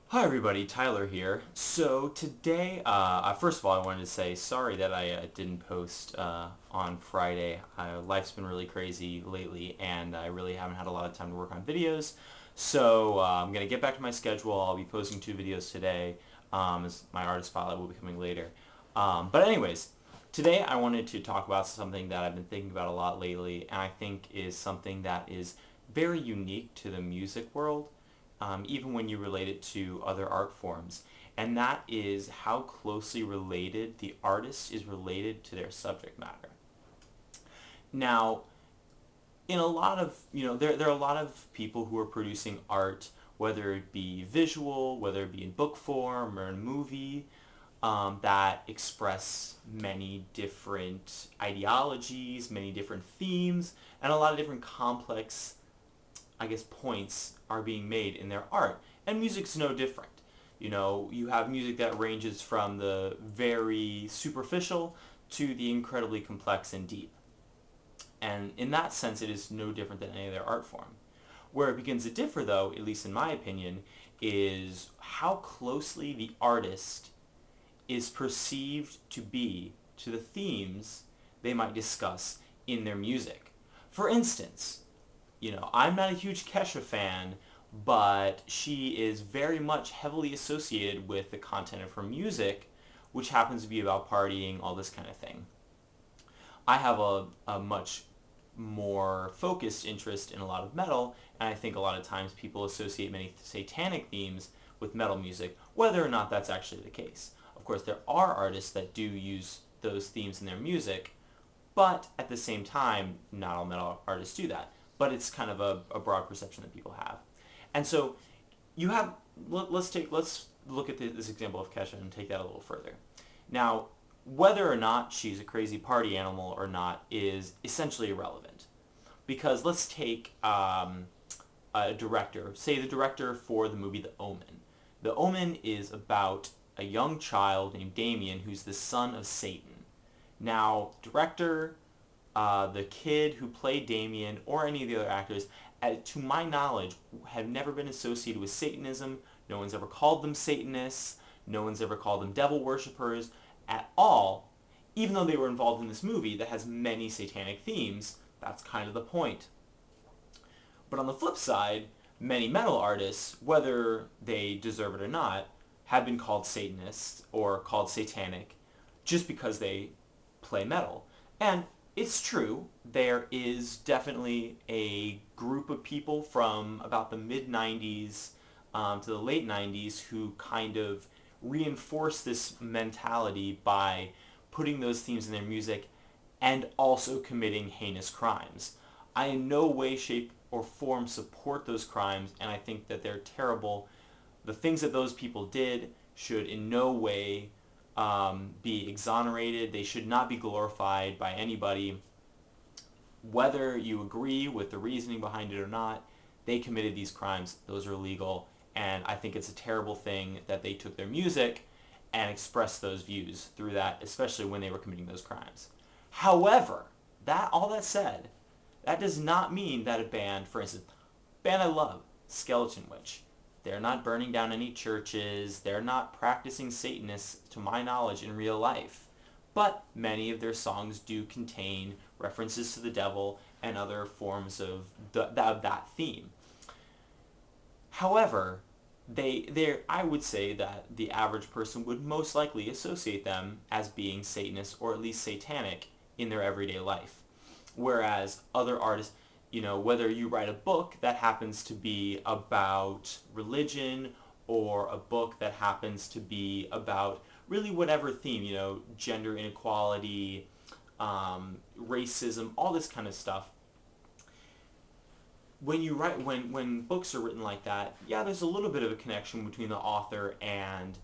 Hi everybody, Tyler here. So today, first of all, I wanted to say sorry that I didn't post on Friday. Life's been really crazy lately, and I really haven't had a lot of time to work on videos. So I'm gonna get back to my schedule. I'll be posting 2 videos today, as my artist spotlight will be coming later. But anyways, today I wanted to talk about something that I've been thinking about a lot lately, and I think is something that is very unique to the music world, even when you relate it to other art forms. And that is how closely related the artist is related to their subject matter. Now, in a lot of, there are a lot of people who are producing art, whether it be visual, whether it be in book form or in movie, that express many different ideologies, many different themes, and a lot of different complex, I guess, points are being made in their art. And music's no different. You have music that ranges from the very superficial to the incredibly complex and deep. And in that sense, it is no different than any other art form. Where it begins to differ, though, at least in my opinion, is how closely the artist is perceived to be to the themes they might discuss in their music. For instance, I'm not a huge Kesha fan, but she is very much heavily associated with the content of her music, which happens to be about partying, all this kind of thing. I have a much more focused interest in a lot of metal, and I think a lot of times people associate many satanic themes with metal music, whether or not that's actually the case. Of course, there are artists that do use those themes in their music, but at the same time, not all metal artists do that. But it's kind of a broad perception that people have. And so you have, let's look at this example of Kesha and take that a little further. Now, whether or not she's a crazy party animal or not is essentially irrelevant. Because let's take a director, say the director for the movie The Omen. The Omen is about a young child named Damien who's the son of Satan. Now, director, the kid who played Damien, or any of the other actors, to my knowledge, have never been associated with Satanism. No one's ever called them Satanists. No one's ever called them devil worshippers at all, even though they were involved in this movie that has many satanic themes. That's kind of the point. But on the flip side, many metal artists, whether they deserve it or not, have been called Satanists or called satanic just because they play metal. And it's true, there is definitely a group of people from about the mid 90s to the late 90s who kind of reinforce this mentality by putting those themes in their music and also committing heinous crimes. I in no way, shape, or form support those crimes, and I think that they're terrible. The things that those people did should in no way be exonerated. They should not be glorified by anybody. Whether you agree with the reasoning behind it or not, they committed these crimes. Those are illegal. And I think it's a terrible thing that they took their music and expressed those views through that, especially when they were committing those crimes. However, all that said, that does not mean that a band, for instance, band I love, Skeleton Witch, they're not burning down any churches. They're not practicing Satanists, to my knowledge, in real life. But many of their songs do contain references to the devil and other forms of that theme. However, I would say that the average person would most likely associate them as being Satanists or at least satanic in their everyday life. Whereas other artists, whether you write a book that happens to be about religion or a book that happens to be about really whatever theme, gender inequality, racism, all this kind of stuff. When books are written like that, yeah, there's a little bit of a connection between the author and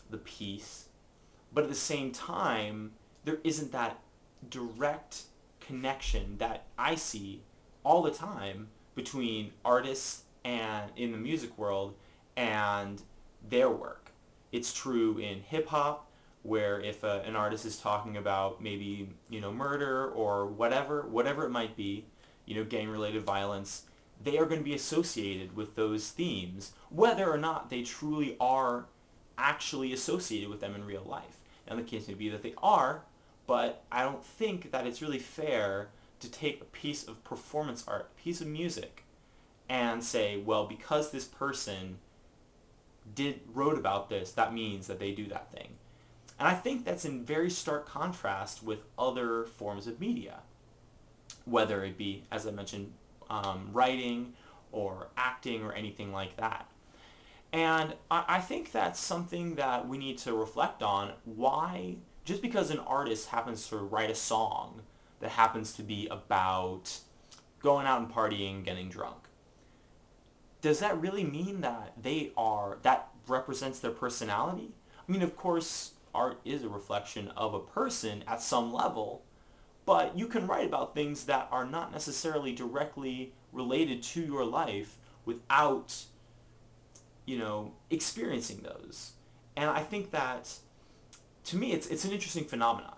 the piece, but at the same time, there isn't that direct connection that I see all the time between artists and in the music world and their work. It's true in hip hop, where if an artist is talking about maybe murder or whatever it might be, gang related violence, they are going to be associated with those themes, whether or not they truly are actually associated with them in real life. And the case may be that they are, but I don't think that it's really fair to take a piece of performance art, a piece of music, and say, well, because this person wrote about this, that means that they do that thing. And I think that's in very stark contrast with other forms of media, whether it be, as I mentioned, writing or acting or anything like that. And I think that's something that we need to reflect on. Why, just because an artist happens to write a song that happens to be about going out and partying, getting drunk, does that really mean that that represents their personality? I mean, of course, art is a reflection of a person at some level, but you can write about things that are not necessarily directly related to your life without, experiencing those. And I think that, to me, it's an interesting phenomenon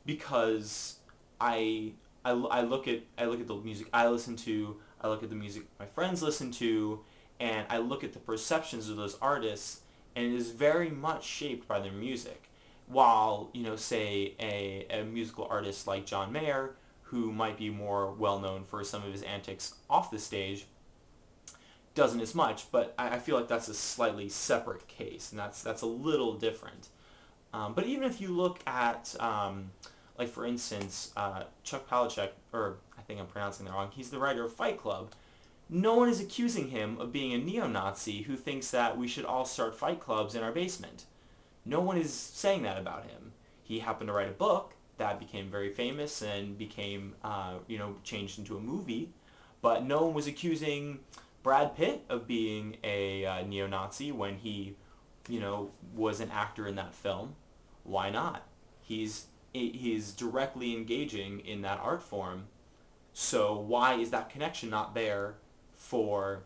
because I look at the music I listen to, I look at the music my friends listen to, and I look at the perceptions of those artists, and it is very much shaped by their music. While, say a musical artist like John Mayer, who might be more well known for some of his antics off the stage, doesn't as much, but I feel like that's a slightly separate case, and that's a little different. But even if you look at, like for instance, Chuck Palahniuk, or I think I'm pronouncing that wrong, he's the writer of Fight Club. No one is accusing him of being a neo-Nazi who thinks that we should all start fight clubs in our basement. No one is saying that about him. He happened to write a book that became very famous and became, changed into a movie, but no one was accusing Brad Pitt of being a neo-Nazi when he, was an actor in that film. Why not? He's directly engaging in that art form. So why is that connection not there for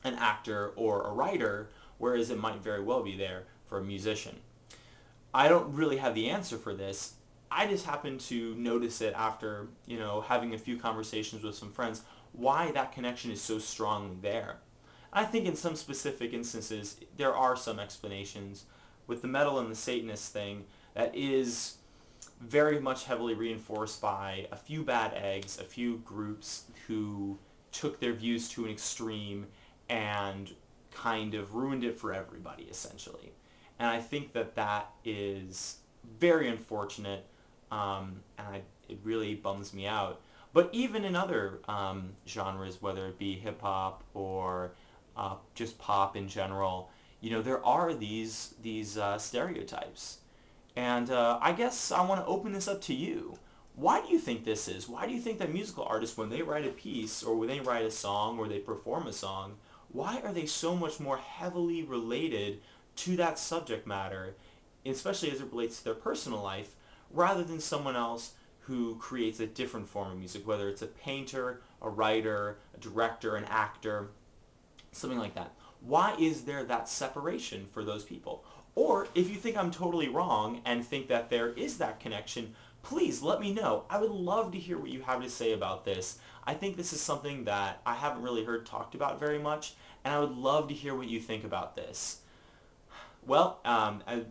an actor or a writer, whereas it might very well be there for a musician? I don't really have the answer for this. I just happen to notice it after, having a few conversations with some friends, why that connection is so strongly there. I think in some specific instances, there are some explanations. With the metal and the Satanist thing, that is very much heavily reinforced by a few bad eggs, a few groups who took their views to an extreme and kind of ruined it for everybody, essentially. And I think that is very unfortunate, it really bums me out. But even in other genres, whether it be hip-hop or just pop in general, there are these stereotypes. And I guess I want to open this up to you. Why do you think this is? Why do you think that musical artists, when they write a piece or when they write a song or they perform a song, why are they so much more heavily related to that subject matter, especially as it relates to their personal life, rather than someone else who creates a different form of music, whether it's a painter, a writer, a director, an actor, something like that? Why is there that separation for those people? Or if you think I'm totally wrong and think that there is that connection, please let me know. I would love to hear what you have to say about this. I think this is something that I haven't really heard talked about very much, and I would love to hear what you think about this. Well,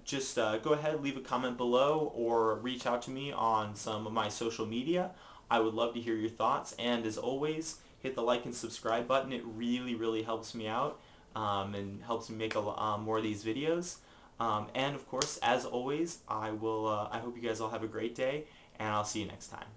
just go ahead, leave a comment below, or reach out to me on some of my social media. I would love to hear your thoughts, and as always, hit the like and subscribe button. It really, really helps me out and helps me make more of these videos. And of course, as always, I hope you guys all have a great day, and I'll see you next time.